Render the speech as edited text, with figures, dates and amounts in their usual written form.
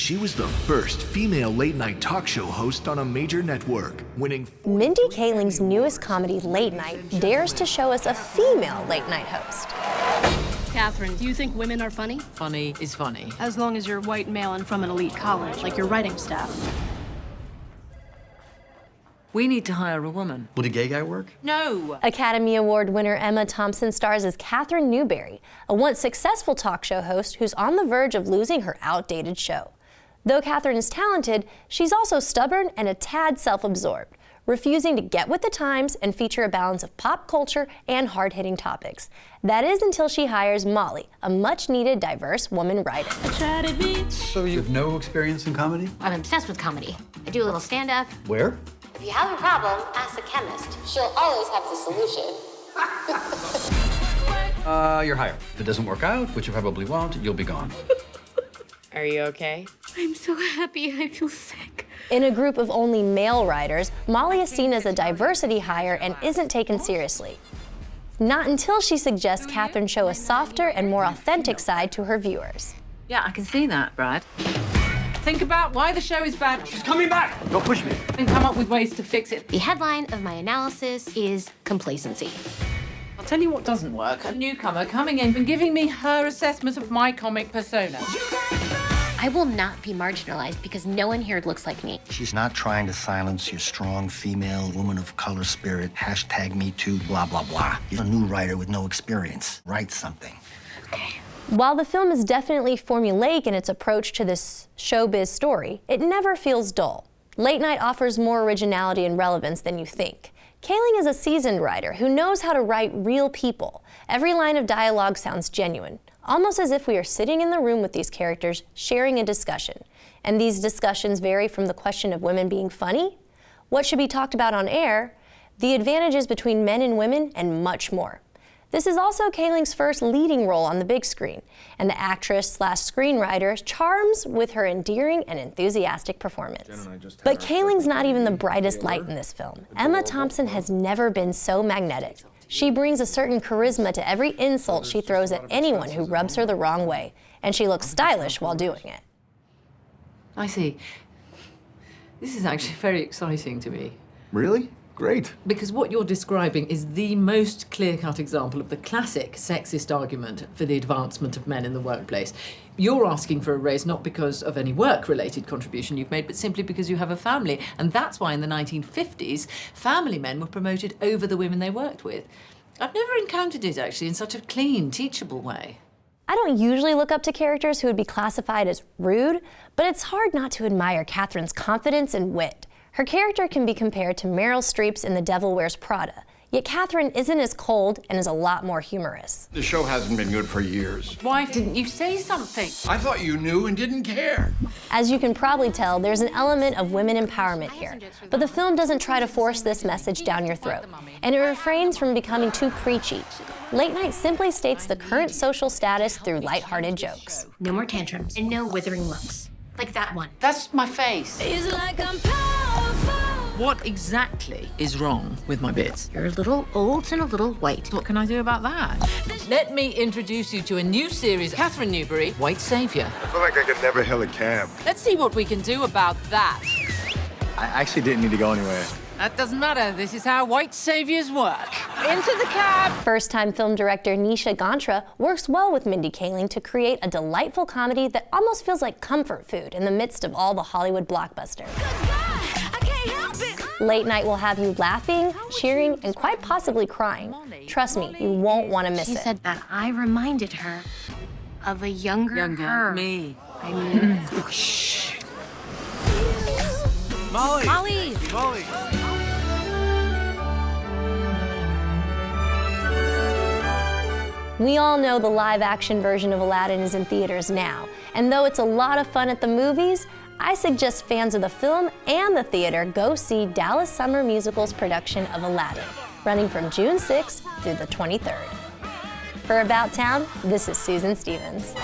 she was the first female late-night talk show host on a major network, winning... Mindy Kaling's newest comedy, Late Night, dares to show us a female late-night host. Catherine, do you think women are funny? Funny is funny. As long as you're white male and from an elite college, like your writing staff. We need to hire a woman. Would a gay guy work? No. Academy Award winner Emma Thompson stars as Catherine Newberry, a once successful talk show host who's on the verge of losing her outdated show. Though Catherine is talented, she's also stubborn and a tad self-absorbed, refusing to get with the times and feature a balance of pop culture and hard-hitting topics. That is until she hires Molly, a much-needed diverse woman writer. So you have no experience in comedy? I'm obsessed with comedy. I do a little stand-up. Where? If you have a problem, ask the chemist. She'll always have the solution. You're hired. If it doesn't work out, which you probably won't, you'll be gone. Are you okay? I'm so happy. I feel sick. In a group of only male writers, Molly is seen as a diversity hire and isn't taken seriously. Not until she suggests Catherine show a softer and more authentic side to her viewers. Yeah, I can see that, Brad. Think about why the show is bad. She's coming back! Don't push me. And come up with ways to fix it. The headline of my analysis is complacency. I'll tell you what doesn't work. A newcomer coming in and giving me her assessment of my comic persona. I will not be marginalized because no one here looks like me. She's not trying to silence your strong female woman of color spirit. Hashtag me too, blah, blah, blah. You're a new writer with no experience. Write something. Okay. While the film is definitely formulaic in its approach to this showbiz story, it never feels dull. Late Night offers more originality and relevance than you think. Kaling is a seasoned writer who knows how to write real people. Every line of dialogue sounds genuine, almost as if we are sitting in the room with these characters sharing a discussion. And these discussions vary from the question of women being funny, what should be talked about on air, the advantages between men and women, and much more. This is also Kaling's first leading role on the big screen, and the actress/screenwriter charms with her endearing and enthusiastic performance. But Kaling's not even the brightest light in this film. Emma Thompson has never been so magnetic. She brings a certain charisma to every insult she throws at anyone who rubs her the wrong way, and she looks stylish while doing it. I see. This is actually very exciting to me. Really? Great. Because what you're describing is the most clear-cut example of the classic sexist argument for the advancement of men in the workplace. You're asking for a raise not because of any work-related contribution you've made, but simply because you have a family. And that's why in the 1950s, family men were promoted over the women they worked with. I've never encountered it, actually, in such a clean, teachable way. I don't usually look up to characters who would be classified as rude, but it's hard not to admire Catherine's confidence and wit. Her character can be compared to Meryl Streep's in The Devil Wears Prada, yet Catherine isn't as cold and is a lot more humorous. The show hasn't been good for years. Why didn't you say something? I thought you knew and didn't care. As you can probably tell, there's an element of women empowerment here, but the film doesn't try to force this message down your throat, and it refrains from becoming too preachy. Late Night simply states the current social status through lighthearted jokes. No more tantrums and no withering looks. Like that one. That's my face. It's like I'm powerful. What exactly is wrong with my bits? You're a little old and a little white. What can I do about that? Let me introduce you to a new series, Catherine Newberry, White Saviour. I feel like I could never hail a cab. Let's see what we can do about that. I actually didn't need to go anywhere. That doesn't matter. This is how white saviors work. Into the cab. First-time film director Nisha Gantra works well with Mindy Kaling to create a delightful comedy that almost feels like comfort food in the midst of all the Hollywood blockbusters. Late Night will have you laughing, cheering, and quite possibly crying. Trust me, you won't want to miss it. She said that I reminded her of a younger her. Me. I mean, Molly! Molly! Molly! We all know the live-action version of Aladdin is in theaters now, and though it's a lot of fun at the movies, I suggest fans of the film and the theater go see Dallas Summer Musical's production of Aladdin, running from June 6th through the 23rd. For About Town, this is Susan Stevens.